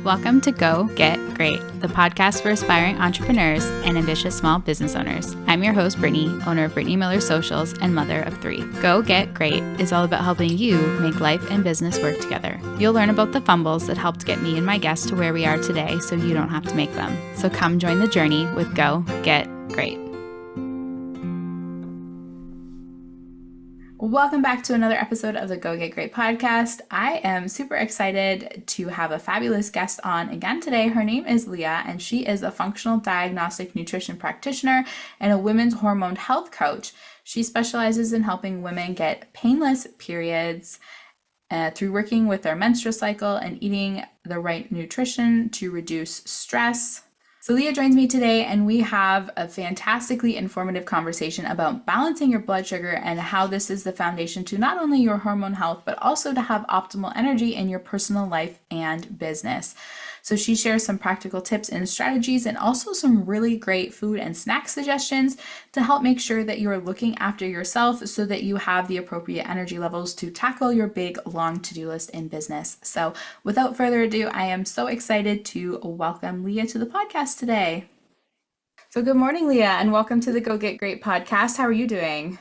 Welcome to Go Get Great, the podcast for aspiring entrepreneurs and ambitious small business owners. I'm your host, Brittany, owner of Brittany Miller Socials and mother of 3. Go Get Great is all about helping you make life and business work together. You'll learn about the fumbles that helped get me and my guests to where we are today so you don't have to make them. So come join the journey with Go Get Great. Welcome back to another episode of the Go Get Great podcast. I am super excited to have a fabulous guest on again today. Her name is Leah, and she is a functional diagnostic nutrition practitioner and a women's hormone health coach. She specializes in helping women get painless periods through working with their menstrual cycle and eating the right nutrition to reduce stress. So Leah joins me today, and we have a fantastically informative conversation about balancing your blood sugar and how this is the foundation to not only your hormone health, but also to have optimal energy in your personal life and business. So she shares some practical tips and strategies and also some really great food and snack suggestions to help make sure that you are looking after yourself so that you have the appropriate energy levels to tackle your big, long to-do list in business. So without further ado, I am so excited to welcome Leah to the podcast today. So good morning, Leah, and welcome to the Go Get Great podcast. How are you doing?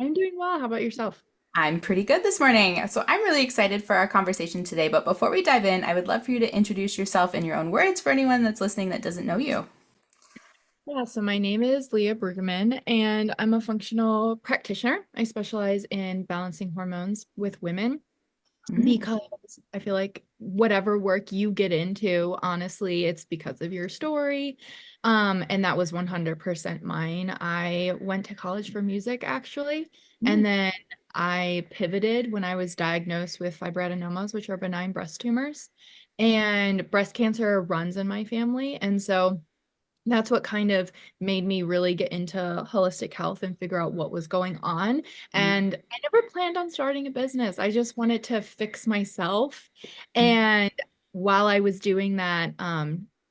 I'm doing well. How about yourself? I'm pretty good this morning. So I'm really excited for our conversation today. But before we dive in, I would love for you to introduce yourself in your own words for anyone that's listening that doesn't know you. Yeah, so my name is Leah Brueggemann, and I'm a functional practitioner. I specialize in balancing hormones with women because I feel like whatever work you get into, honestly, it's because of your story. And that was 100% mine. I went to college for music, actually, and then I pivoted when I was diagnosed with fibroadenomas, which are benign breast tumors, and breast cancer runs in my family. And so that's what kind of made me really get into holistic health and figure out what was going on. And I never planned on starting a business. I just wanted to fix myself. And while I was doing that,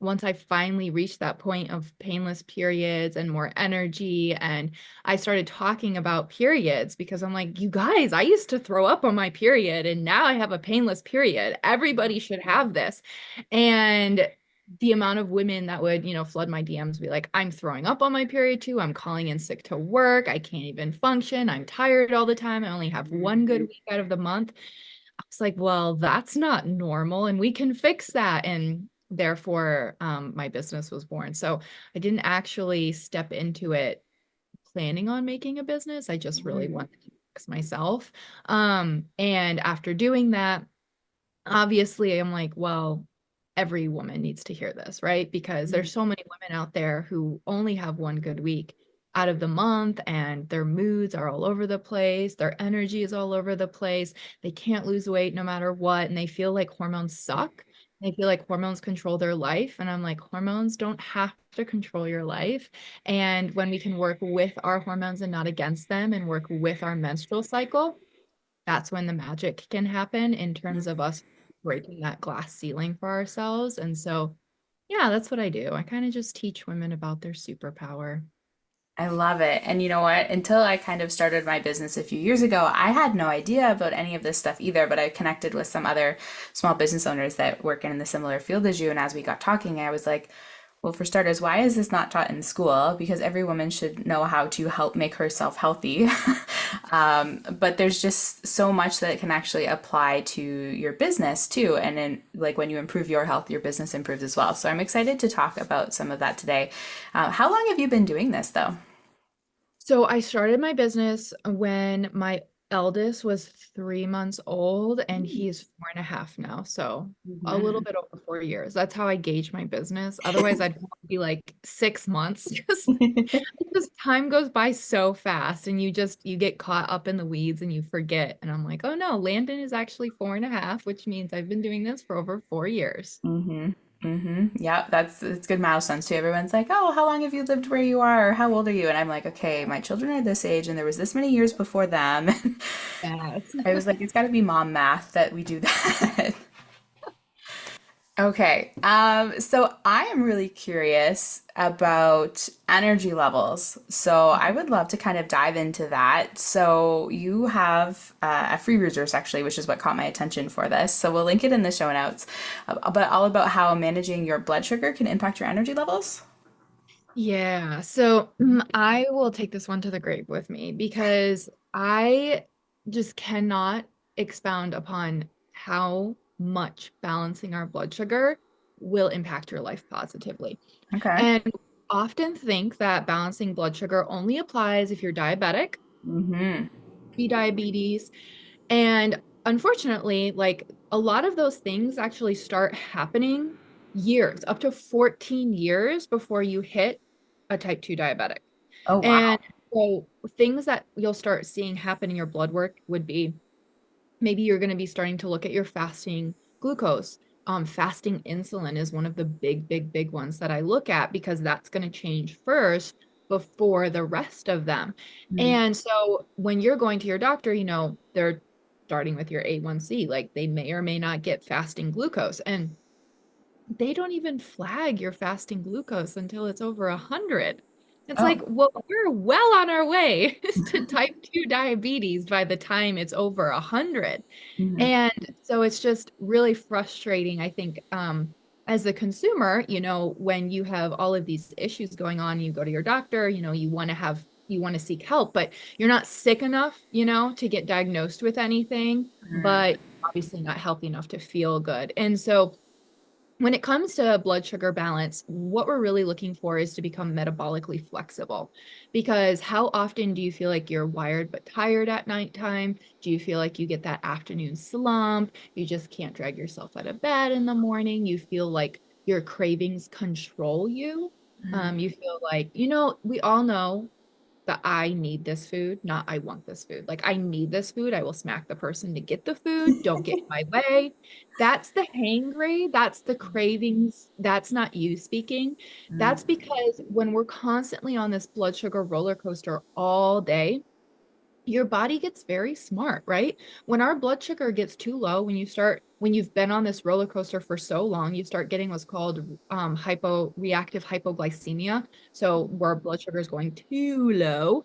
once I finally reached that point of painless periods and more energy, and I started talking about periods because I'm like, you guys, I used to throw up on my period and now I have a painless period. Everybody should have this. And the amount of women that would, flood my DMs, be like, I'm throwing up on my period too. I'm calling in sick to work. I can't even function. I'm tired all the time. I only have one good week out of the month. I was like, well, that's not normal, and we can fix that. And therefore, my business was born. So I didn't actually step into it planning on making a business. I just really wanted to fix myself. And after doing that, obviously I'm like, well, every woman needs to hear this, right? Because there's so many women out there who only have one good week out of the month, and their moods are all over the place. Their energy is all over the place. They can't lose weight no matter what. And they feel like hormones suck. They feel like hormones control their life. And I'm like, hormones don't have to control your life. And when we can work with our hormones and not against them, and work with our menstrual cycle, that's when the magic can happen in terms of us breaking that glass ceiling for ourselves. And so, yeah, that's what I do. I kind of just teach women about their superpower. I love it. And you know what? Until I kind of started my business a few years ago, I had no idea about any of this stuff either, but I connected with some other small business owners that work in the similar field as you. And as we got talking, I was like, well, for starters, why is this not taught in school? Because every woman should know how to help make herself healthy. But there's just so much that can actually apply to your business too. And then, like, when you improve your health, your business improves as well. So I'm excited to talk about some of that today. How long have you been doing this though? So I started my business when my eldest was 3 months old, and he is 4.5 now. So a little Mhm. bit over 4 years. That's how I gauge my business. Otherwise, I'd probably be like 6 months. Just time goes by so fast, and you get caught up in the weeds and you forget. And I'm like, oh no, Landon is actually 4.5, which means I've been doing this for over 4 years. Mm-hmm. Mm-hmm. Yeah, it's good milestones too. Everyone's like, "Oh, how long have you lived where you are? Or how old are you?" And I'm like, "Okay, my children are this age, and there was this many years before them." Yes. I was like, "It's got to be mom math that we do that." Okay. So I am really curious about energy levels. So I would love to kind of dive into that. So you have a free resource actually, which is what caught my attention for this. So we'll link it in the show notes, but all about how managing your blood sugar can impact your energy levels. Yeah, so I will take this one to the grave with me because I just cannot expound upon how much balancing our blood sugar will impact your life positively. Okay. And often think that balancing blood sugar only applies if you're diabetic, Mm-hmm. diabetes, and unfortunately, like a lot of those things actually start happening years, up to 14 years before you hit a type 2 diabetic. Oh, And wow. so things that you'll start seeing happen in your blood work would be maybe you're going to be starting to look at your fasting glucose. Fasting insulin is one of the big ones that I look at because that's going to change first before the rest of them. And so when you're going to your doctor, they're starting with your A1C, like they may or may not get fasting glucose. And they don't even flag your fasting glucose until it's over 100. It's Oh. like, well, we're well on our way to type 2 diabetes by the time it's over 100. Mhm. And so it's just really frustrating, I think, as a consumer, when you have all of these issues going on, you go to your doctor, you want to seek help, but you're not sick enough, to get diagnosed with anything, but obviously not healthy enough to feel good. And so when it comes to blood sugar balance, what we're really looking for is to become metabolically flexible. Because how often do you feel like you're wired but tired at nighttime? Do you feel like you get that afternoon slump? You just can't drag yourself out of bed in the morning. You feel like your cravings control you. You feel like, we all know that I need this food, not I want this food. Like I need this food. I will smack the person to get the food. Don't get in my way. That's the hangry. That's the cravings. That's not you speaking. That's because when we're constantly on this blood sugar roller coaster all day, your body gets very smart, right? When our blood sugar gets too low, when you've been on this roller coaster for so long, you start getting what's called reactive hypoglycemia. So where blood sugar is going too low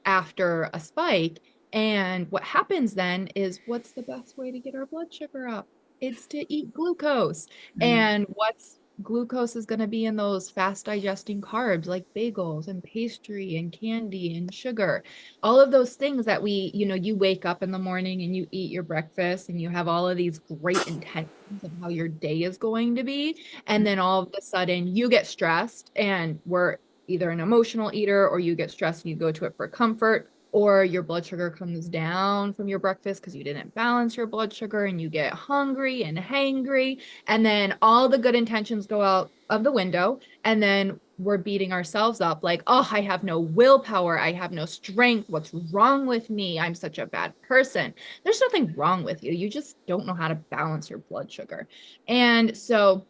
after a spike. And what happens then is what's the best way to get our blood sugar up? It's to eat glucose. And what's glucose is going to be in those fast digesting carbs like bagels and pastry and candy and sugar, all of those things that you wake up in the morning and you eat your breakfast and you have all of these great intentions of how your day is going to be. And then all of a sudden you get stressed and we're either an emotional eater or you get stressed and you go to it for comfort, or your blood sugar comes down from your breakfast because you didn't balance your blood sugar and you get hungry and hangry. And then all the good intentions go out of the window. And then we're beating ourselves up like, oh, I have no willpower. I have no strength. What's wrong with me? I'm such a bad person. There's nothing wrong with you. You just don't know how to balance your blood sugar. And so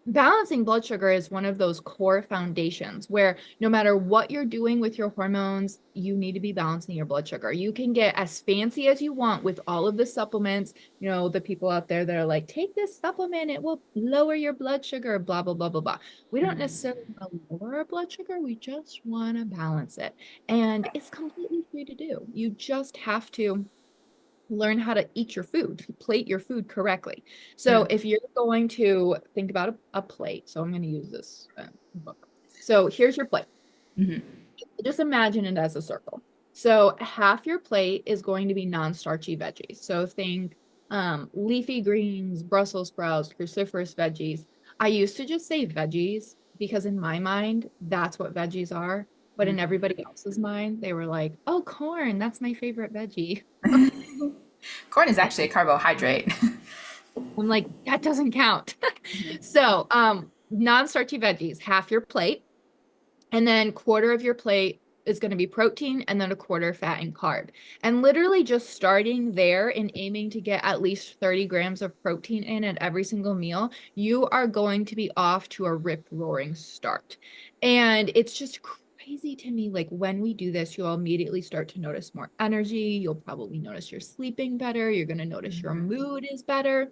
balancing blood sugar is one of those core foundations where no matter what you're doing with your hormones, you need to be balancing your blood sugar. You can get as fancy as you want with all of the supplements. The people out there that are like, take this supplement, it will lower your blood sugar, blah, blah, blah, blah, blah. We don't necessarily want to lower our blood sugar. We just want to balance it. And it's completely free to do. You just have to learn how to eat your food, plate your food correctly. So if you're going to think about a plate, so I'm going to use this book. So here's your plate. Just imagine it as a circle. So half your plate is going to be non-starchy veggies. So think leafy greens, Brussels sprouts, cruciferous veggies. I used to just say veggies because in my mind, that's what veggies are. But in everybody else's mind, they were like, oh, corn, that's my favorite veggie. Corn is actually a carbohydrate. I'm like, that doesn't count. So, non-starchy veggies, half your plate, and then quarter of your plate is going to be protein, and then a quarter fat and carb. And literally just starting there and aiming to get at least 30 grams of protein in at every single meal, you are going to be off to a rip roaring start. And it's just crazy to me. Like when we do this, you'll immediately start to notice more energy. You'll probably notice you're sleeping better. You're going to notice your mood is better.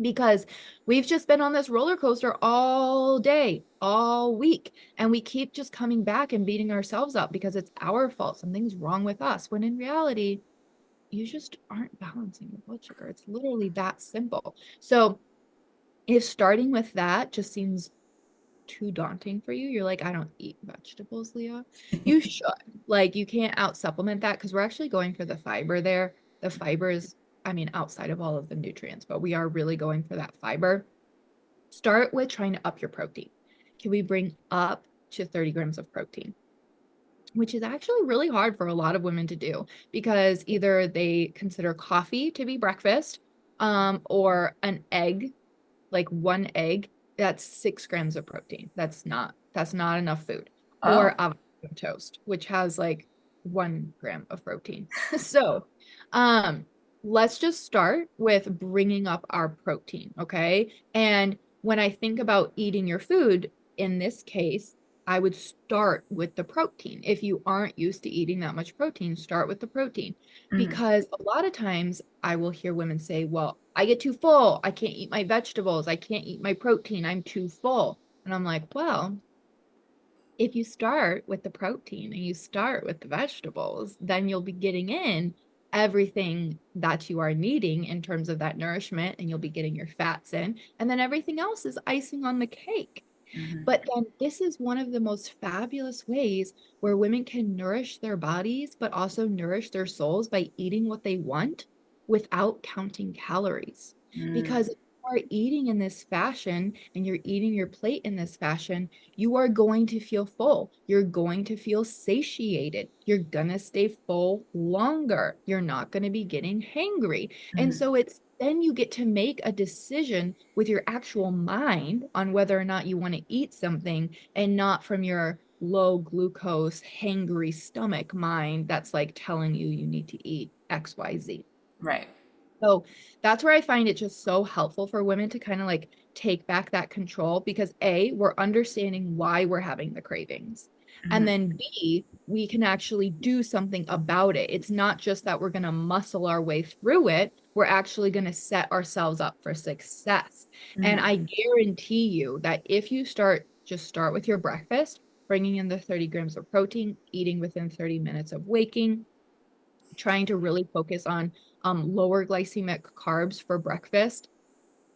because we've just been on this roller coaster all day, all week, and we keep just coming back and beating ourselves up because it's our fault. Something's wrong with us, when in reality, you just aren't balancing your blood sugar. It's literally that simple. So if starting with that just seems too daunting for you, you're like, I don't eat vegetables, Leah. You should. Like, you can't out supplement that because we're actually going for the fiber there. The fiber is, I mean, outside of all of the nutrients, but we are really going for that fiber. Start with trying to up your protein. Can we bring up to 30 grams of protein? Which is actually really hard for a lot of women to do because either they consider coffee to be breakfast, or an egg, like one egg, that's 6 grams of protein. That's not enough food. Oh. Or avocado toast, which has like 1 gram of protein. So, um, let's just start with bringing up our protein, okay? And when I think about eating your food, in this case, I would start with the protein. If you aren't used to eating that much protein, start with the protein. Mm-hmm. Because a lot of times I will hear women say, well, I get too full. I can't eat my vegetables. I can't eat my protein. I'm too full. And I'm like, well, if you start with the protein and you start with the vegetables, then you'll be getting in everything that you are needing in terms of that nourishment, and you'll be getting your fats in. And then everything else is icing on the cake. Mm-hmm. But then this is one of the most fabulous ways where women can nourish their bodies, but also nourish their souls by eating what they want without counting calories. Mm-hmm. Because if you are eating in this fashion and you're eating your plate in this fashion, you are going to feel full. You're going to feel satiated. You're going to stay full longer. You're not going to be getting hangry. And so it's then you get to make a decision with your actual mind on whether or not you want to eat something, and not from your low glucose, hangry stomach mind that's like telling you you need to eat XYZ. Right. So that's where I find it just so helpful for women to kind of like take back that control, because A, we're understanding why we're having the cravings. And Mm-hmm. then B, we can actually do something about it. It's not just that we're going to muscle our way through it. We're actually going to set ourselves up for success. And Mm-hmm. I guarantee you that if you just start with your breakfast, bringing in the 30 grams of protein, eating within 30 minutes of waking, trying to really focus on lower glycemic carbs for breakfast,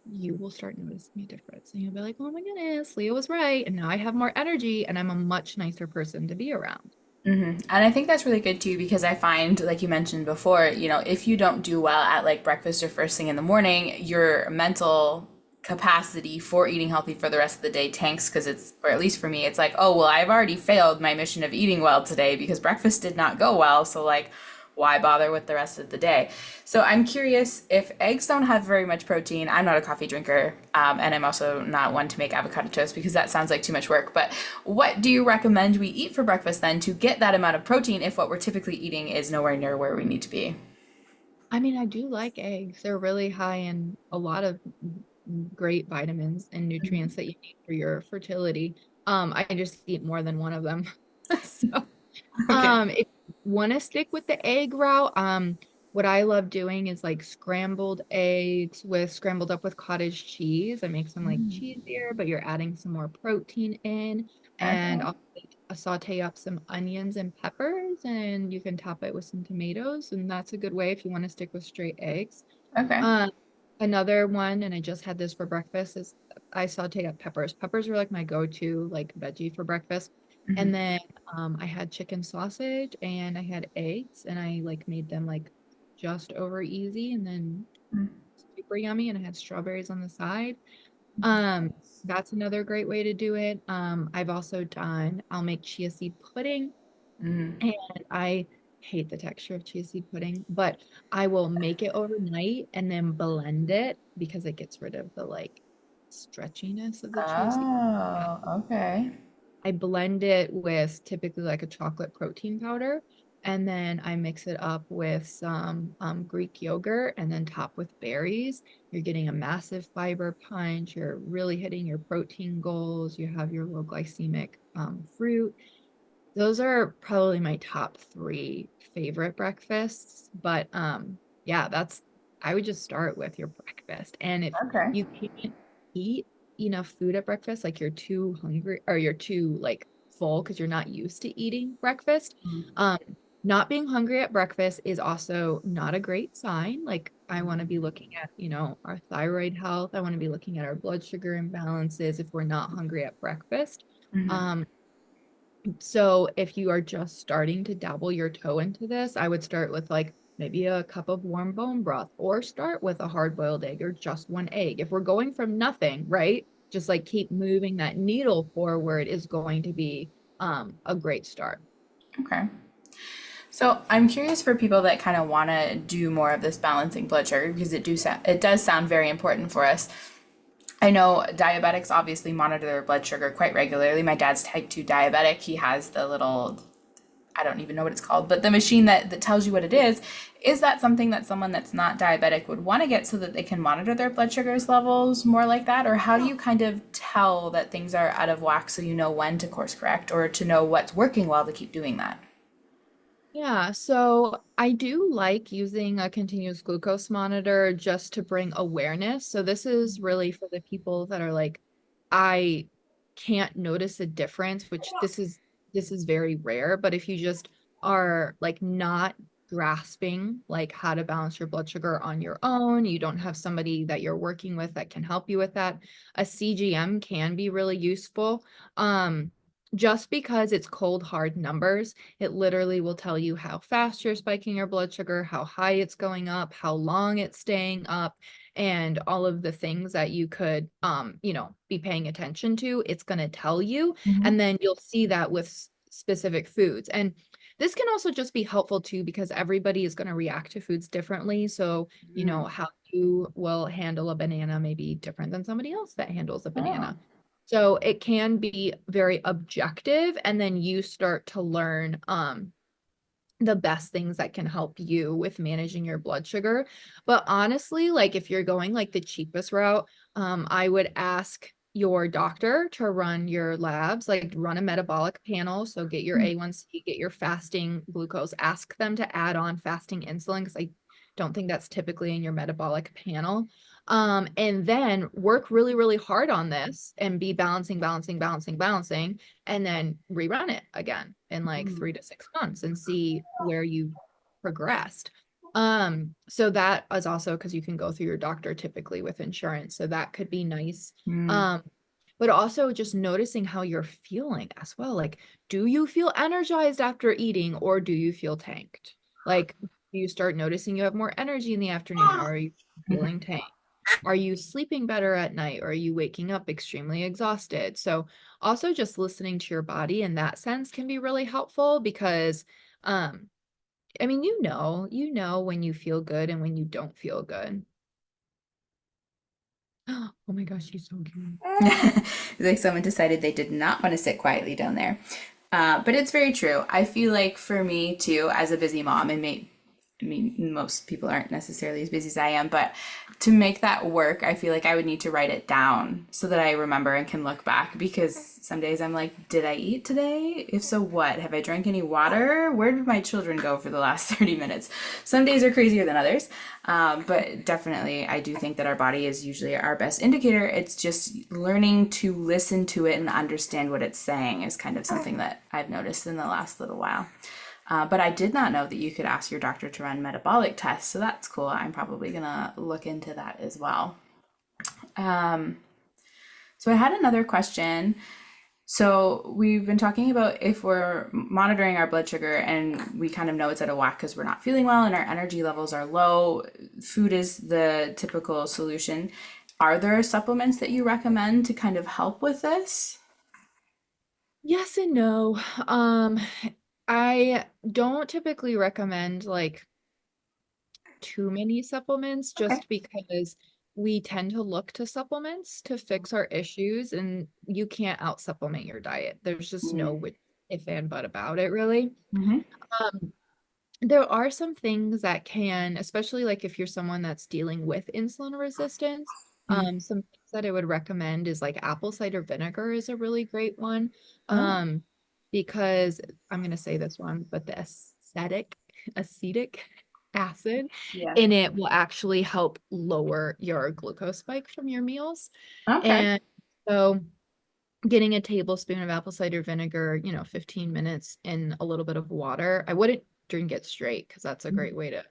you will start noticing a difference. And you'll be like, oh my goodness, Leah was right. And now I have more energy and I'm a much nicer person to be around. Mm-hmm. And I think that's really good too because I find, like you mentioned before, if you don't do well at like breakfast or first thing in the morning, your mental capacity for eating healthy for the rest of the day tanks because or at least for me, it's like, oh, well, I've already failed my mission of eating well today because breakfast did not go well. So, like, why bother with the rest of the day? So I'm curious if eggs don't have very much protein. I'm not a coffee drinker, and I'm also not one to make avocado toast because that sounds like too much work. But what do you recommend we eat for breakfast then to get that amount of protein if what we're typically eating is nowhere near where we need to be? I mean, I do like eggs. They're really high in a lot of great vitamins and nutrients that you need for your fertility. I just eat more than one of them. So Okay. if you want to stick with the egg route, what I love doing is like scrambled eggs with scrambled up with cottage cheese. It makes them like cheesier, but you're adding some more protein in. And Okay. I'll saute up some onions and peppers, and you can top it with some tomatoes. And that's a good way if you want to stick with straight eggs. Okay. Um, Another one, and I just had this for breakfast, is I saute up peppers. Peppers are like my go-to like veggie for breakfast. And then I had chicken sausage and I had eggs, and I like made them like just over easy, and then super yummy, and I had strawberries on the side. Um, that's another great way to do it. I've also I'll make chia seed pudding, and I hate the texture of chia seed pudding, but I will make it overnight and then blend it because it gets rid of the like stretchiness of the chia seed. Oh, okay. I blend it with typically like a chocolate protein powder, and then I mix it up with some Greek yogurt and then top with berries. You're getting a massive fiber punch. You're really hitting your protein goals. You have your low glycemic fruit. Those are probably my top three favorite breakfasts. But yeah, I would just start with your breakfast. And if Okay. you can't eat enough food at breakfast, like you're too hungry or you're too like full because you're not used to eating breakfast, um, not being hungry at breakfast is also not a great sign. Like I want to be looking at, our thyroid health. I want to be looking at our blood sugar imbalances if we're not hungry at breakfast. Mm-hmm. Um, so if you are just starting to dabble your toe into this, I would start with like maybe a cup of warm bone broth or start with a hard-boiled egg or just one egg. If we're going from nothing, right? Just like keep moving that needle forward is going to be a great start. Okay. So I'm curious for people that kind of want to do more of this balancing blood sugar because it does sound very important for us. I know diabetics obviously monitor their blood sugar quite regularly. My dad's type 2 diabetic. He has the little, I don't even know what it's called, but the machine that tells you what it is. Is that something that someone that's not diabetic would want to get so that they can monitor their blood sugars levels more like that? Or how do you kind of tell that things are out of whack so you know when to course correct or to know what's working well to keep doing that? Yeah, so I do like using a continuous glucose monitor just to bring awareness. So this is really for the people that are like, I can't notice a difference, which this is very rare, but if you just are like not grasping like how to balance your blood sugar on your own, you don't have somebody that you're working with that can help you with that, a CGM can be really useful. Just because it's cold hard numbers, it literally will tell you how fast you're spiking your blood sugar, how high it's going up, how long it's staying up, and all of the things that you could, be paying attention to. It's going to tell you, Mm-hmm. and then you'll see that with specific foods. And this can also just be helpful too, because everybody is going to react to foods differently. So, how you will handle a banana may be different than somebody else that handles a Oh. banana. So it can be very objective, and then you start to learn the best things that can help you with managing your blood sugar. But honestly, like if you're going like the cheapest route, I would ask your doctor to run your labs, like run a metabolic panel. So get your A1C, get your fasting glucose, ask them to add on fasting insulin because I don't think that's typically in your metabolic panel. And then work really, really hard on this and be balancing, balancing, balancing, balancing, and then rerun it again in like 3 to 6 months and see where you progressed. So that is also because you can go through your doctor typically with insurance. So that could be nice. Mm. Um, but also just noticing how you're feeling as well. Like, do you feel energized after eating or do you feel tanked? Like, do you start noticing you have more energy in the afternoon or are you feeling tanked? Are you sleeping better at night or are you waking up extremely exhausted? So also just listening to your body in that sense can be really helpful because um I mean you know when you feel good and when you don't feel good. Oh my gosh, she's so cute. Like someone decided they did not want to sit quietly down there. But it's very true. I feel like for me too, as a busy mom, I mean, most people aren't necessarily as busy as I am, but to make that work, I feel like I would need to write it down so that I remember and can look back because some days I'm like, did I eat today? If so, what? Have I drank any water? Where did my children go for the last 30 minutes? Some days are crazier than others. But definitely, I do think that our body is usually our best indicator. It's just learning to listen to it and understand what it's saying is kind of something that I've noticed in the last little while. But I did not know that you could ask your doctor to run metabolic tests, so that's cool. I'm probably gonna look into that as well. Um, so I had another question. So we've been talking about if we're monitoring our blood sugar and we kind of know it's out of whack because we're not feeling well and our energy levels are low, food is the typical solution. Are there supplements that you recommend to kind of help with this? Yes and no. Um I don't typically recommend like too many supplements Okay. just because we tend to look to supplements to fix our issues and you can't out supplement your diet. There's just no if and but about it really. Mm-hmm. Um, there are some things that can, especially like if you're someone that's dealing with insulin resistance, some things that I would recommend is like apple cider vinegar is a really great one. Oh. Because I'm gonna say this wrong, but the acetic acid Yeah. in it will actually help lower your glucose spike from your meals. Okay. And so getting a tablespoon of apple cider vinegar, 15 minutes in a little bit of water. I wouldn't drink it straight because that's a great way to,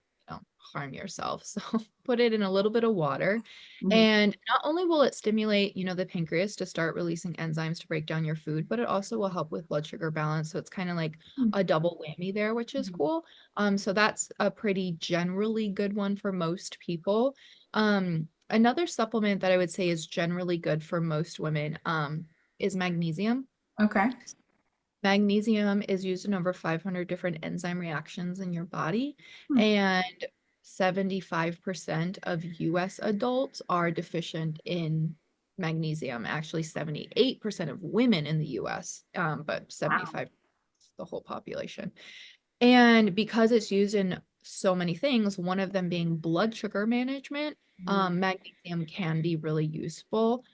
harm yourself. So put it in a little bit of water. Mm-hmm. And not only will it stimulate, the pancreas to start releasing enzymes to break down your food, but it also will help with blood sugar balance. So it's kind of like a double whammy there, which is cool. So that's a pretty generally good one for most people. Another supplement that I would say is generally good for most women, is magnesium. Okay. Magnesium is used in over 500 different enzyme reactions in your body, Hmm. and 75% of US adults are deficient in magnesium. Actually, 78% of women in the US, but Wow. 75 the whole population. And because it's used in so many things, one of them being blood sugar management, magnesium can be really useful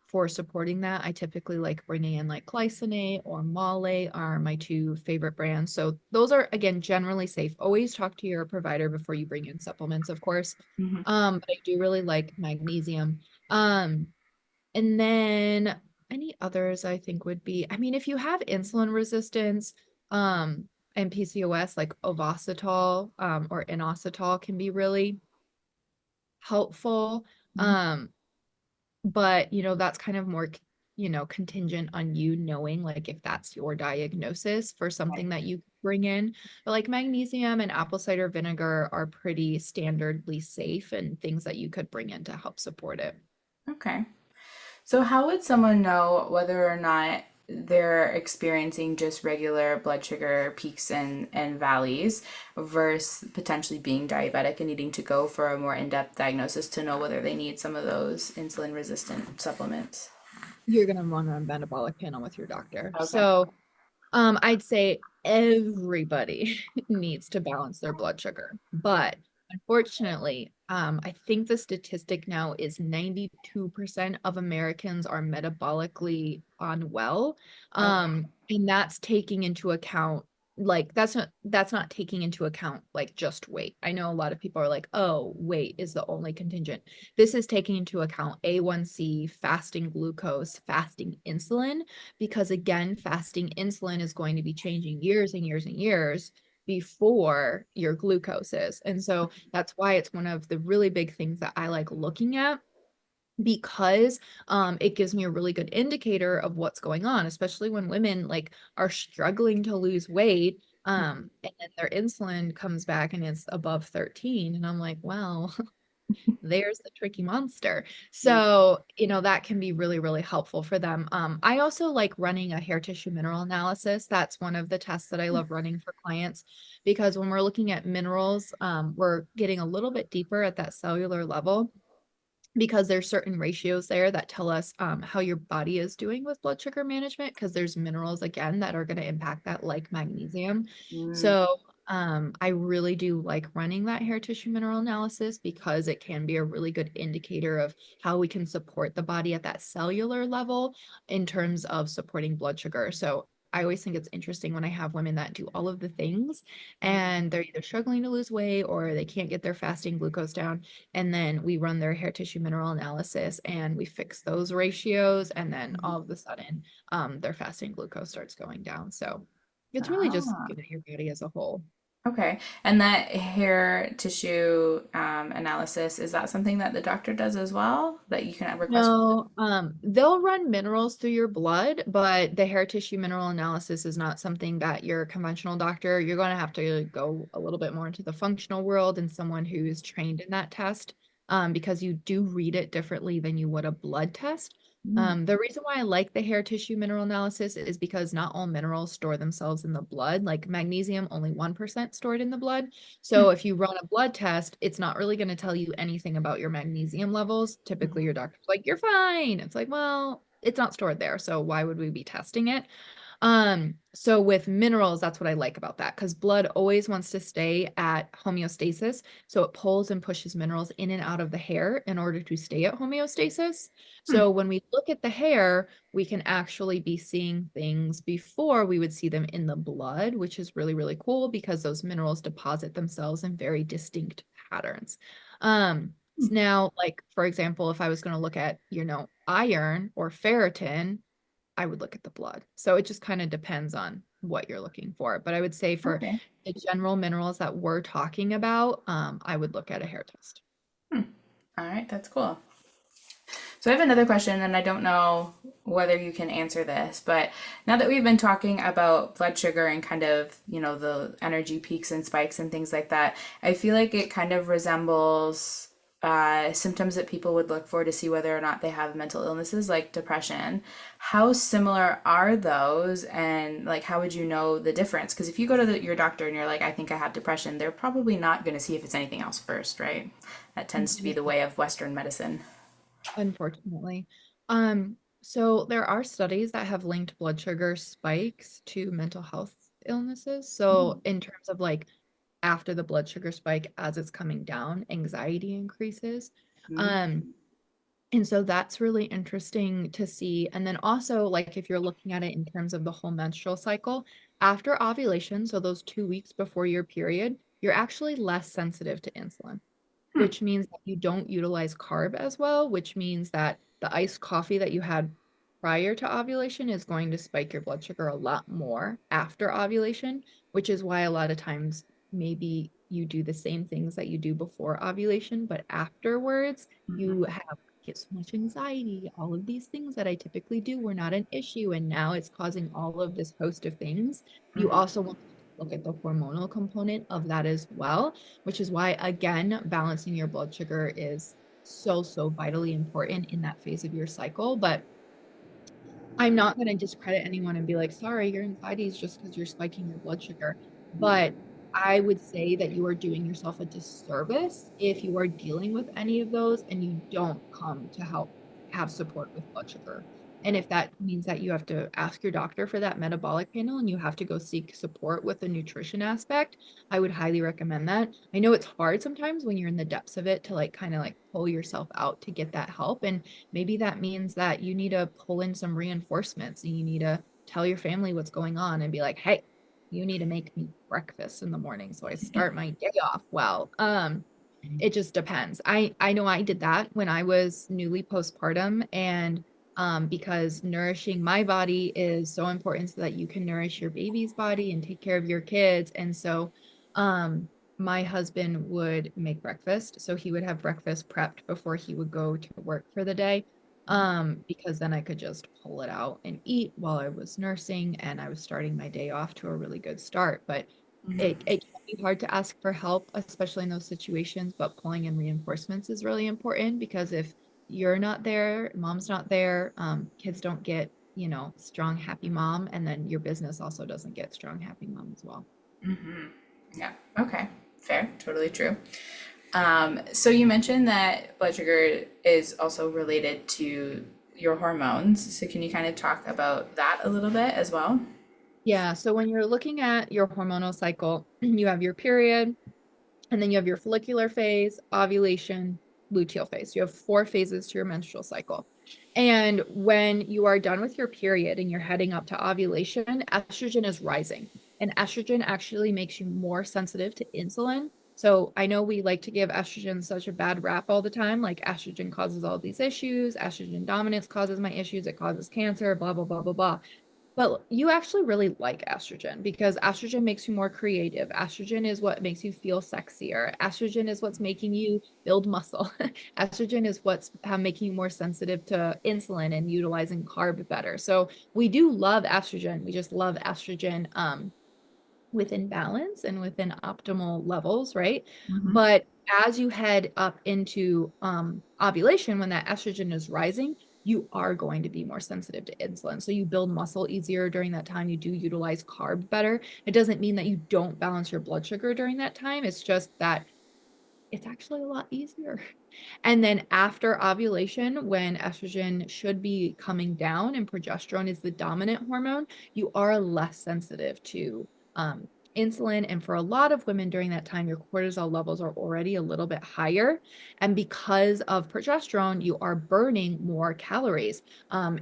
for supporting that. I typically like bringing in like glycinate or Male are my two favorite brands. So those are, again, generally safe. Always talk to your provider before you bring in supplements, of course. Mm-hmm. But I do really like magnesium. Um, and then any others I think would be, I mean, if you have insulin resistance, and PCOS, like ovasitol, or inositol can be really helpful. Mm-hmm. Um, but that's kind of more, contingent on you knowing like if that's your diagnosis for Right. something that you bring in. But like magnesium and apple cider vinegar are pretty standardly safe and things that you could bring in to help support it. Okay. So, how would someone know whether or not they're experiencing just regular blood sugar peaks and valleys versus potentially being diabetic and needing to go for a more in-depth diagnosis to know whether they need some of those insulin resistant supplements? You're going to run a metabolic panel with your doctor. Okay. So I'd say everybody needs to balance their blood sugar, but unfortunately, I think the statistic now is 92% of Americans are metabolically unwell. Okay. And that's taking into account like that's not taking into account like just weight. I know a lot of people are like, "Oh, weight is the only contingent." This is taking into account A1C, fasting glucose, fasting insulin, because again, fasting insulin is going to be changing years and years and years before your glucose is. And so that's why it's one of the really big things that I like looking at, because it gives me a really good indicator of what's going on, especially when women like are struggling to lose weight. And then their insulin comes back and it's above 13. And I'm like, well, there's the tricky monster. Mm. So, that can be really, really helpful for them. I also like running a hair tissue mineral analysis. That's one of the tests that I love running for clients because when we're looking at minerals, we're getting a little bit deeper at that cellular level because there's certain ratios there that tell us how your body is doing with blood sugar management because there's minerals again that are going to impact that like magnesium. Mm. So I really do like running that hair tissue mineral analysis because it can be a really good indicator of how we can support the body at that cellular level in terms of supporting blood sugar. So I always think it's interesting when I have women that do all of the things and they're either struggling to lose weight or they can't get their fasting glucose down, and then we run their hair tissue mineral analysis and we fix those ratios. And then Mhm. all of a sudden, their fasting glucose starts going down. So it's really just Ah, looking at your body as a whole. okay. And that hair tissue analysis, is that something that the doctor does as well that you can request? No, they'll run minerals through your blood, but the hair tissue mineral analysis is not something that your conventional doctor, you're going to have to go a little bit more into the functional world and someone who's trained in that test, because you do read it differently than you would a blood test. Mm. The reason why I like the hair tissue mineral analysis is because not all minerals store themselves in the blood. Like magnesium, only 1% stored in the blood. Hmm. So if you run a blood test, it's not really going to tell you anything about your magnesium levels. Mhm. Typically, your doctor's like, you're fine. It's like, well, it's not stored there. So why would we be testing it? So with minerals, that's what I like about that because blood always wants to stay at homeostasis. So it pulls and pushes minerals in and out of the hair in order to stay at homeostasis. Hmm. So when we look at the hair, we can actually be seeing things before we would see them in the blood, which is really, really cool because those minerals deposit themselves in very distinct patterns. Now, like for example, if I was going to look at, iron or ferritin, I would look at the blood. So it just kind of depends on what you're looking for. But I would say for Okay. the general minerals that we're talking about, I would look at a hair test. Hmm. All right, that's cool. So I have another question, and I don't know whether you can answer this, but now that we've been talking about blood sugar and kind of, the energy peaks and spikes and things like that, I feel like it kind of resembles symptoms that people would look for to see whether or not they have mental illnesses like depression. How similar are those, and like how would you know the difference? Because if you go to your doctor and you're like, I think I have depression, they're probably not going to see if it's anything else first, right? That tends to be Yeah, the way of Western medicine. unfortunately. So there are studies that have linked blood sugar spikes to mental health illnesses. So in terms of like after the blood sugar spike, as it's coming down, anxiety increases. Um, And so that's really interesting to see. And then also, like, if you're looking at it in terms of the whole menstrual cycle, after ovulation, so those 2 weeks before your period, you're actually less sensitive to insulin, which means that you don't utilize carb as well, which means that the iced coffee that you had prior to ovulation is going to spike your blood sugar a lot more after ovulation, which is why a lot of times maybe you do the same things that you do before ovulation, but afterwards you get so much anxiety. All of these things that I typically do were not an issue, and now it's causing all of this host of things. You also want to look at the hormonal component of that as well, which is why, again, balancing your blood sugar is so, so vitally important in that phase of your cycle. But I'm not going to discredit anyone and be like, sorry, your anxiety is just because you're spiking your blood sugar. But I would say that you are doing yourself a disservice if you are dealing with any of those and you don't come to help have support with blood sugar. And if that means that you have to ask your doctor for that metabolic panel and you have to go seek support with the nutrition aspect, I would highly recommend that. I know it's hard sometimes when you're in the depths of it to like kind of like pull yourself out to get that help. And maybe that means that you need to pull in some reinforcements and you need to tell your family what's going on and be like, hey, you need to make me breakfast in the morning so I start my day off well. It just depends. I know I did that when I was newly postpartum, and because nourishing my body is so important so that you can nourish your baby's body and take care of your kids. And so my husband would make breakfast. So he would have breakfast prepped before he would go to work for the day. Because then I could just pull it out and eat while I was nursing and I was starting my day off to a really good start. But it can be hard to ask for help, especially in those situations, but pulling in reinforcements is really important because if you're not there, mom's not there, kids don't get, strong, happy mom, and then your business also doesn't get strong, happy mom as well. Yeah. Okay. Fair. Totally true. So you mentioned that blood sugar is also related to your hormones. So can you kind of talk about that a little bit as well? Yeah, so when you're looking at your hormonal cycle, you have your period, and then you have your follicular phase, ovulation, luteal phase. You have 4 phases to your menstrual cycle. And when you are done with your period and you're heading up to ovulation, estrogen is rising. And estrogen actually makes you more sensitive to insulin. So I know we like to give estrogen such a bad rap all the time. Like estrogen causes all these issues, estrogen dominance causes my issues, it causes cancer, blah, blah, blah, blah, blah. But you actually really like estrogen because estrogen makes you more creative. Estrogen is what makes you feel sexier. Estrogen is what's making you build muscle. Estrogen is what's making you more sensitive to insulin and utilizing carb better. So we do love estrogen. We just love estrogen within balance and within optimal levels, right? But as you head up into ovulation, when that estrogen is rising, you are going to be more sensitive to insulin. So you build muscle easier during that time. You do utilize carb better. It doesn't mean that you don't balance your blood sugar during that time. It's just that it's actually a lot easier. And then after ovulation, when estrogen should be coming down and progesterone is the dominant hormone, you are less sensitive to um, insulin. And for a lot of women during that time, your cortisol levels are already a little bit higher. And because of progesterone, you are burning more calories.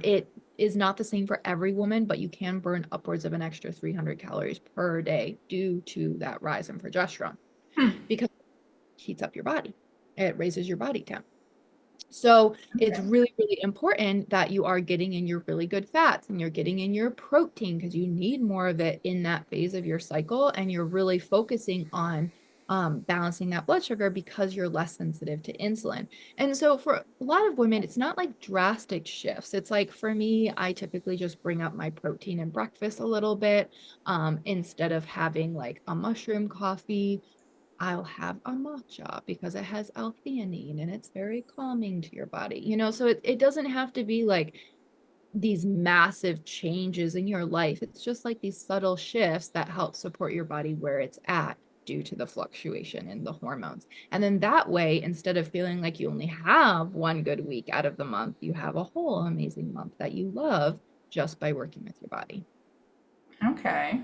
It is not the same for every woman, but you can burn upwards of an extra 300 calories per day due to that rise in progesterone Hmm. because it heats up your body. It raises your body temp. So it's Okay. really, really important that you are getting in your really good fats and you're getting in your protein because you need more of it in that phase of your cycle. And you're really focusing on balancing that blood sugar because you're less sensitive to insulin. And so for a lot of women, it's not like drastic shifts. It's like for me, I typically just bring up my protein in breakfast a little bit instead of having like a mushroom coffee. I'll have a matcha because it has L-theanine and it's very calming to your body. So it doesn't have to be like these massive changes in your life. It's just like these subtle shifts that help support your body where it's at due to the fluctuation in the hormones. And then that way, instead of feeling like you only have one good week out of the month, you have a whole amazing month that you love just by working with your body. Okay.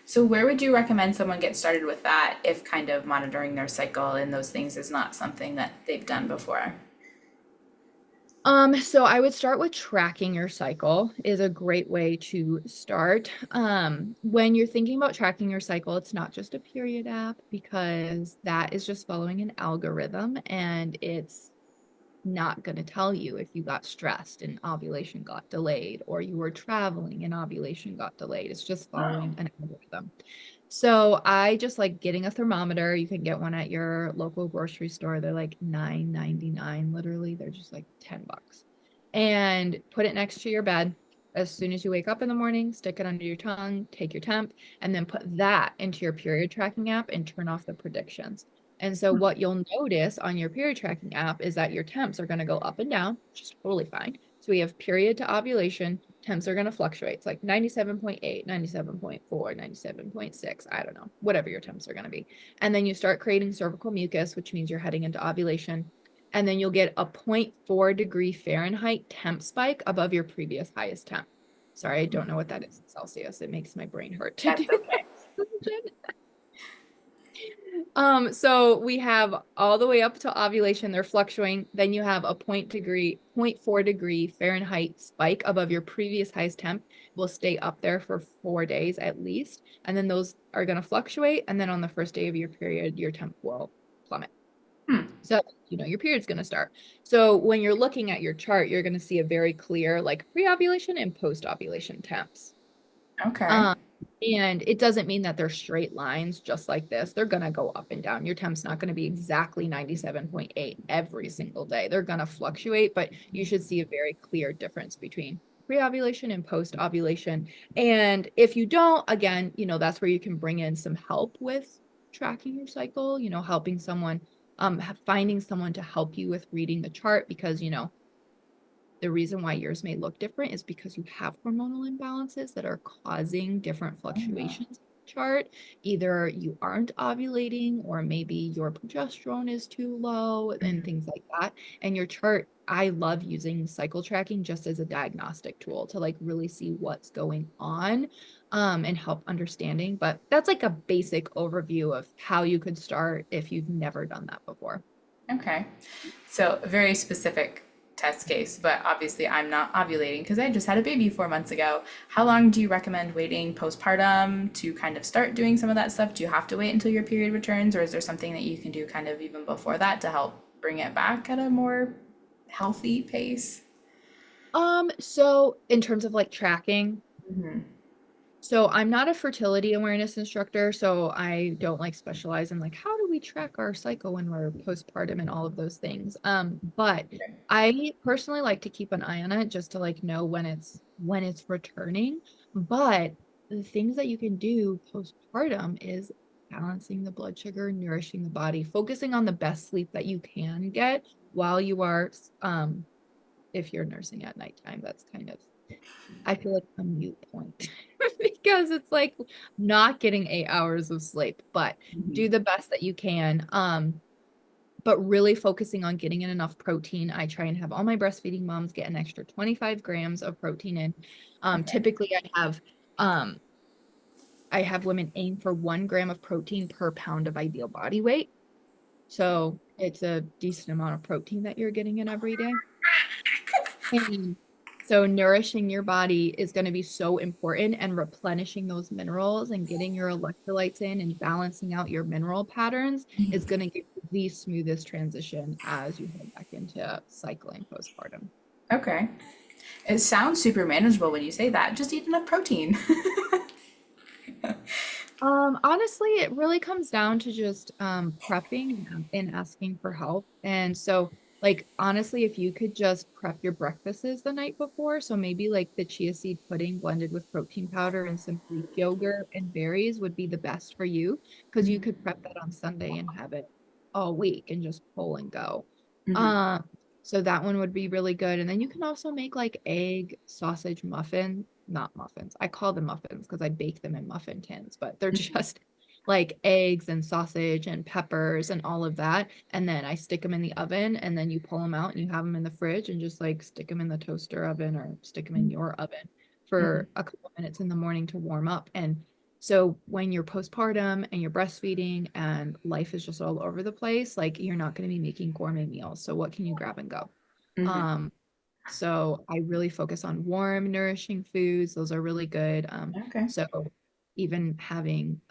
So where would you recommend someone get started with that if kind of monitoring their cycle and those things is not something that they've done before? So I would start with tracking your cycle is a great way to start. When you're thinking about tracking your cycle, it's not just a period app because that is just following an algorithm and it's not going to tell you if you got stressed and ovulation got delayed or you were traveling and ovulation got delayed. It's just Oh, following an algorithm. So I just like getting a thermometer. You can get one at your local grocery store. They're like $9.99. Literally, they're just like $10. And put it next to your bed. As soon as you wake up in the morning, stick it under your tongue, take your temp, and then put that into your period tracking app and turn off the predictions. And so what you'll notice on your period tracking app is that your temps are going to go up and down, which is totally fine. So we have period to ovulation, temps are going to fluctuate. It's like 97.8, 97.4, 97.6. I don't know, whatever your temps are going to be. And then you start creating cervical mucus, which means you're heading into ovulation. And then you'll get a 0.4 degree Fahrenheit temp spike above your previous highest temp. Sorry, I don't know what that is in Celsius. It makes my brain hurt to do that's okay. that. So we have all the way up to ovulation, they're fluctuating. Then you have a 0.4 degree Fahrenheit spike above your previous highest temp. Will stay up there for 4 days at least. And then those are going to fluctuate. And then on the first day of your period, your temp will plummet. Hmm. So, your period's going to start. So when you're looking at your chart, you're going to see a very clear like pre-ovulation and post-ovulation temps. Okay. Um, and it doesn't mean that they're straight lines just like this. They're going to go up and down. Your temp's not going to be exactly 97.8 every single day. They're going to fluctuate, but you should see a very clear difference between pre-ovulation and post-ovulation. And if you don't, again, that's where you can bring in some help with tracking your cycle, helping someone, finding someone to help you with reading the chart because, the reason why yours may look different is because you have hormonal imbalances that are causing different fluctuations in the chart. Either you aren't ovulating, or maybe your progesterone is too low, and things like that. And your chart, I love using cycle tracking just as a diagnostic tool to like really see what's going on and help understanding. But that's like a basic overview of how you could start if you've never done that before. Okay. So, a very specific test case, but obviously I'm not ovulating because I just had a baby 4 months ago. How long do you recommend waiting postpartum to kind of start doing some of that stuff? Do you have to wait until your period returns, or is there something that you can do kind of even before that to help bring it back at a more healthy pace? So in terms of like tracking, Hmm. so I'm not a fertility awareness instructor, so I don't like specialize in like how do we track our cycle when we're postpartum and all of those things. But I personally like to keep an eye on it just to like know when it's returning. But the things that you can do postpartum is balancing the blood sugar, nourishing the body, focusing on the best sleep that you can get while you are if you're nursing at nighttime, that's kind of I feel like a mute point because it's like not getting 8 hours of sleep, but do Hmm. the best that you can. but really focusing on getting in enough protein. I try and have all my breastfeeding moms get an extra 25 grams of protein in. Okay. Typically um, I have women aim for 1 gram of protein per pound of ideal body weight. So it's a decent amount of protein that you're getting in every day. And so nourishing your body is going to be so important, and replenishing those minerals and getting your electrolytes in and balancing out your mineral patterns is going to give you the smoothest transition as you head back into cycling postpartum. Okay. It sounds super manageable when you say that. Just eat enough protein. Honestly, it really comes down to just prepping and asking for help. And so, like, honestly, if you could just prep your breakfasts the night before, so maybe like the chia seed pudding blended with protein powder and some Greek yogurt and berries would be the best for you, because you could prep that on Sunday and have it all week and just pull and go. Hmm. Um, so that one would be really good. And then you can also make like egg sausage muffin, not muffins. I call them muffins because I bake them in muffin tins, but they're just like eggs and sausage and peppers and all of that. And then I stick them in the oven, and then you pull them out and you have them in the fridge and just like stick them in the toaster oven or stick them in your oven for a couple minutes in the morning to warm up. And so when you're postpartum and you're breastfeeding and life is just all over the place, like you're not going to be making gourmet meals. So what can you grab and go? Hmm. Um, so I really focus on warm, nourishing foods. Those are really good. Okay. So even having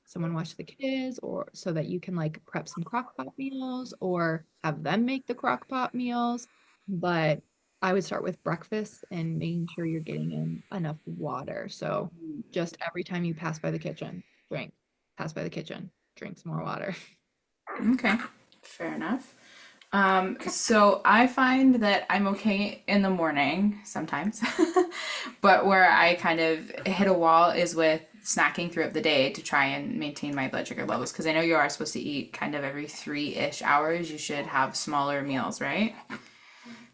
someone watch the kids, or so that you can like prep some crock pot meals or have them make the crock pot meals. But I would start with breakfast and making sure you're getting in enough water. So just every time you pass by the kitchen, drink, pass by the kitchen, drink some more water. Okay. Fair enough. So I find that I'm okay in the morning sometimes, but where I kind of hit a wall is with snacking throughout the day to try and maintain my blood sugar levels. Because I know you are supposed to eat kind of every 3-ish hours. You should have smaller meals, right?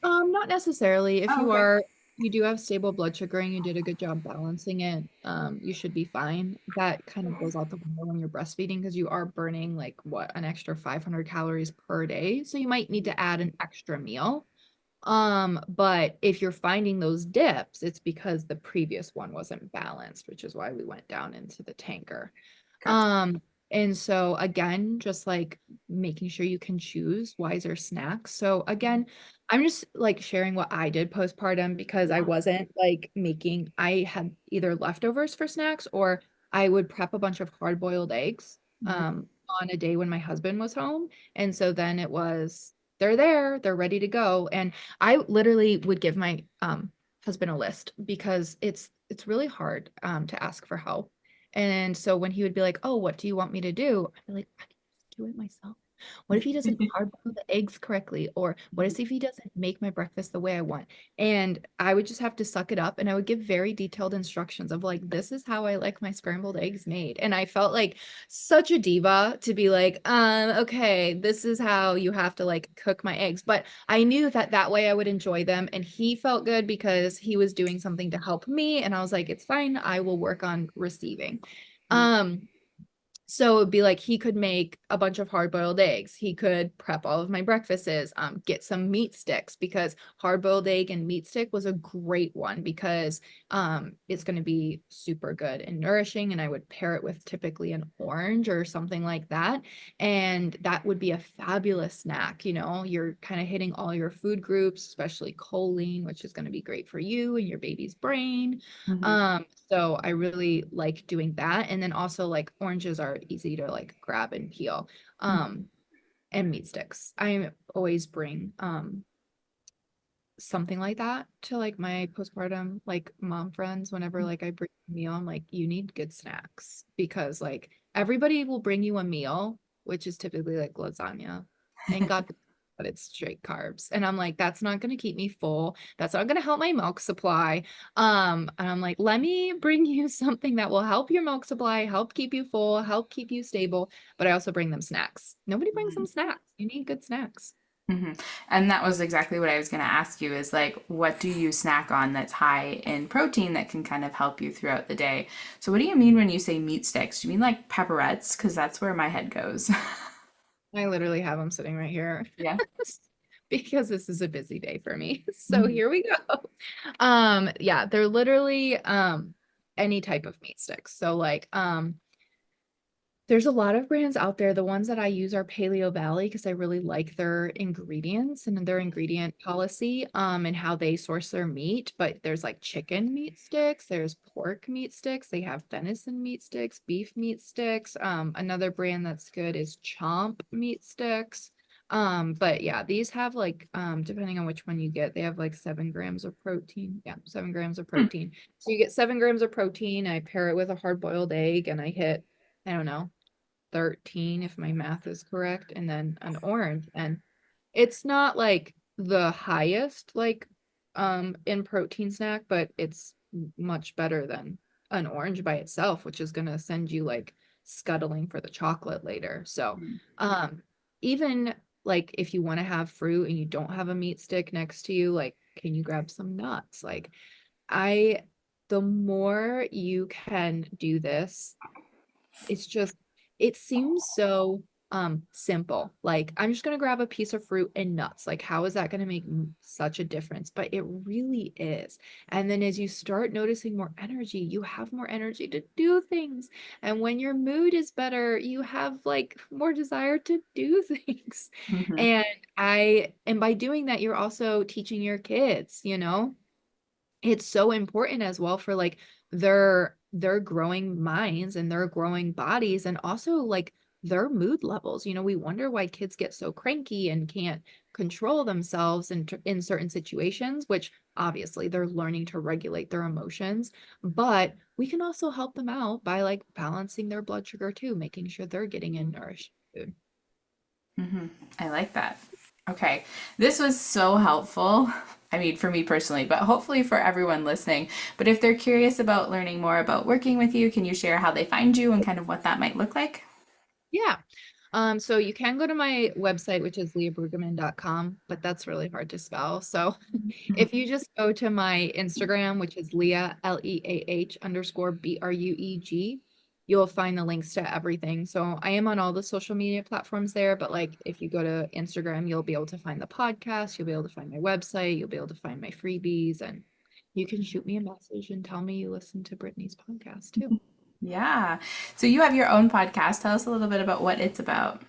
Not necessarily. If Oh, you okay. are, you do have stable blood sugar and you did a good job balancing it, you should be fine. That kind of goes out the window when you're breastfeeding because you are burning like what, an extra 500 calories per day. So you might need to add an extra meal. But if you're finding those dips, it's because the previous one wasn't balanced, which is why we went down into the tanker. Gotcha. Um, and so again, just like making sure you can choose wiser snacks. So again, I'm just like sharing what I did postpartum because I Yeah. wasn't like making, I had either leftovers for snacks, or I would prep a bunch of hard-boiled eggs Mhm. on a day when my husband was home. And so then it was, they're there, they're ready to go. And I literally would give my husband a list because it's really hard to ask for help. And so when he would be like, "Oh, what do you want me to do?" I'd be like, "I can just do it myself. What if he doesn't hard boil the eggs correctly? Or what if he doesn't make my breakfast the way I want?" And I would just have to suck it up, and I would give very detailed instructions of like, "This is how I like my scrambled eggs made." And I felt like such a diva to be like, okay, this is how you have to like cook my eggs." But I knew that that way I would enjoy them, and he felt good because he was doing something to help me, and I was like, it's fine, I will work on receiving. um so it'd be like he could make a bunch of hard-boiled eggs. He could prep all of my breakfasts, get some meat sticks, because hard-boiled egg and meat stick was a great one because it's going to be super good and nourishing. And I would pair it with typically an orange or something like that. And that would be a fabulous snack. You know, you're kind of hitting all your food groups, especially choline, which is going to be great for you and your baby's brain. Mhm. So I really like doing that. And then also like oranges are easy to like grab and peel. Mhm. And meat sticks. I always bring something like that to like my postpartum like mom friends. Whenever like I bring a meal, I'm like, you need good snacks, because like everybody will bring you a meal, which is typically like lasagna, and God, but it's straight carbs. And I'm like, that's not going to keep me full. That's not going to help my milk supply. And I'm like, let me bring you something that will help your milk supply, help keep you full, help keep you stable. But I also bring them snacks. Nobody brings them snacks. You need good snacks. Mhm. And that was exactly what I was going to ask you is like, what do you snack on that's high in protein that can kind of help you throughout the day? So, what do you mean when you say meat sticks? Do you mean like pepperettes? Because that's where my head goes. I literally have them sitting right here Yeah. because this is a busy day for me. So Mhm. here we go. Yeah, they're literally any type of meat sticks. So like there's a lot of brands out there. The ones that I use are Paleo Valley because I really like their ingredients and their ingredient policy, and how they source their meat. But there's like chicken meat sticks, there's pork meat sticks, they have venison meat sticks, beef meat sticks. Another brand that's good is Chomp meat sticks. But yeah, these have like depending on which one you get, they have like 7 grams of protein. Yeah, 7 grams of Hmm. protein. So you get 7 grams of protein. I pair it with a hard-boiled egg and I hit, I don't know, 13 if my math is correct, and then an orange. And it's not like the highest like in protein snack, but it's much better than an orange by itself, which is going to send you like scuttling for the chocolate later. So um even like if you want to have fruit and you don't have a meat stick next to you, like can you grab some nuts? Like I the more you can do this, it's just it seems so simple. Like I'm just going to grab a piece of fruit and nuts. Like how is that going to make such a difference? But it really is. And then as you start noticing more energy, you have more energy to do things. And when your mood is better, you have like more desire to do things. Mhm. And by doing that, you're also teaching your kids, it's so important as well for like their growing minds and their growing bodies, and also like their mood levels. We wonder why kids get so cranky and can't control themselves in certain situations, which obviously they're learning to regulate their emotions. But we can also help them out by like balancing their blood sugar too, making sure they're getting in nourished food. Mhm. I like that. Okay. This was so helpful. I mean, for me personally, but hopefully for everyone listening. But if they're curious about learning more about working with you, can you share how they find you and kind of what that might look like? Yeah. So you can go to my website, which is leahbrueggemann.com, but that's really hard to spell. So if you just go to my Instagram, which is Leah, Leah_Bruegg, you'll find the links to everything. So I am on all the social media platforms there, but like if you go to Instagram, you'll be able to find the podcast, you'll be able to find my website, you'll be able to find my freebies, and you can shoot me a message and tell me you listen to Brittany's podcast too. Yeah. So you have your own podcast. Tell us a little bit about what it's about.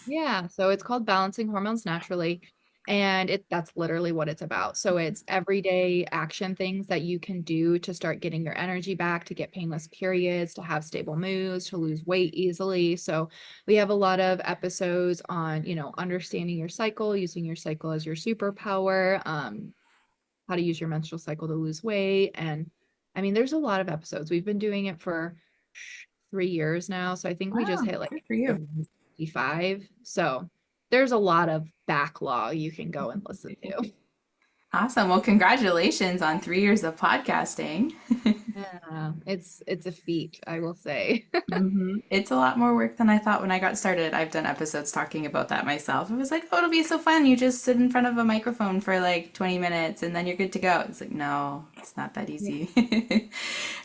Yeah, so it's called Balancing Hormones Naturally, and that's literally what it's about. So it's everyday action things that you can do to start getting your energy back, to get painless periods, to have stable moods, to lose weight easily. So we have a lot of episodes on, understanding your cycle, using your cycle as your superpower, how to use your menstrual cycle to lose weight. And I mean, there's a lot of episodes. We've been doing it for 3 years now. So I think we just Oh, hit like good for you. episode 55. So there's a lot of backlog you can go and listen to. Awesome. Well, congratulations on 3 years of podcasting. Yeah, it's a feat, I will say. It's a lot more work than I thought when I got started. I've done episodes talking about that myself. It was like, oh, it'll be so fun. You just sit in front of a microphone for like 20 minutes and then you're good to go. It's like, no, it's not that Yeah. easy.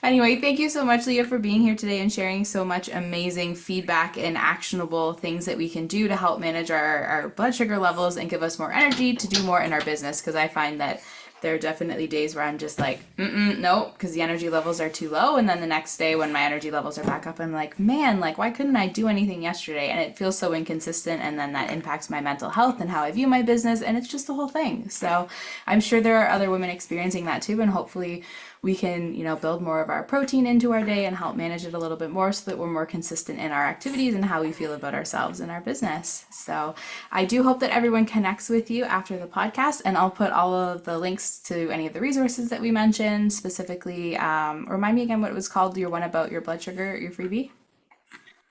Anyway, thank you so much, Leah, for being here today and sharing so much amazing feedback and actionable things that we can do to help manage our blood sugar levels and give us more energy to do more in our business. Because I find that there are definitely days where I'm just like, nope, because the energy levels are too low. And then the next day when my energy levels are back up, I'm like, man, like, why couldn't I do anything yesterday? And it feels so inconsistent. And then that impacts my mental health and how I view my business. And it's just the whole thing. So I'm sure there are other women experiencing that too. And hopefully we can, build more of our protein into our day and help manage it a little bit more so that we're more consistent in our activities and how we feel about ourselves and our business. So I do hope that everyone connects with you after the podcast, and I'll put all of the links to any of the resources that we mentioned, specifically, remind me again what it was called, your one about your blood sugar, your freebie.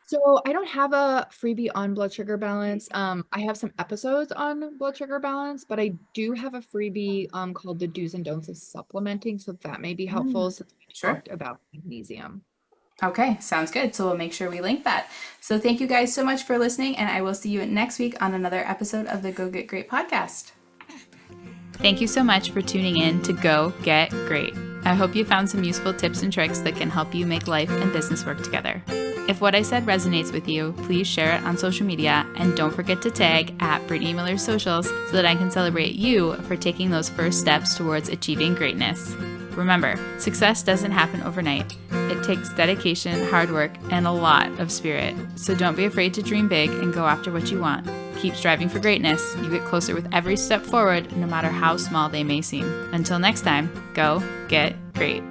So I don't have a freebie on blood sugar balance. I have some episodes on blood sugar balance, but I do have a freebie called the do's and don'ts of supplementing. So that may be helpful since we Sure. talked about magnesium. Okay, sounds good. So we'll make sure we link that. So thank you guys so much for listening, and I will see you next week on another episode of the Go Get Great podcast. Thank you so much for tuning in to Go Get Great. I hope you found some useful tips and tricks that can help you make life and business work together. If what I said resonates with you, please share it on social media and don't forget to tag at Brittany Miller's socials so that I can celebrate you for taking those first steps towards achieving greatness. Remember, success doesn't happen overnight. It takes dedication, hard work, and a lot of spirit. So don't be afraid to dream big and go after what you want. Keep striving for greatness. You get closer with every step forward, no matter how small they may seem. Until next time, go get great.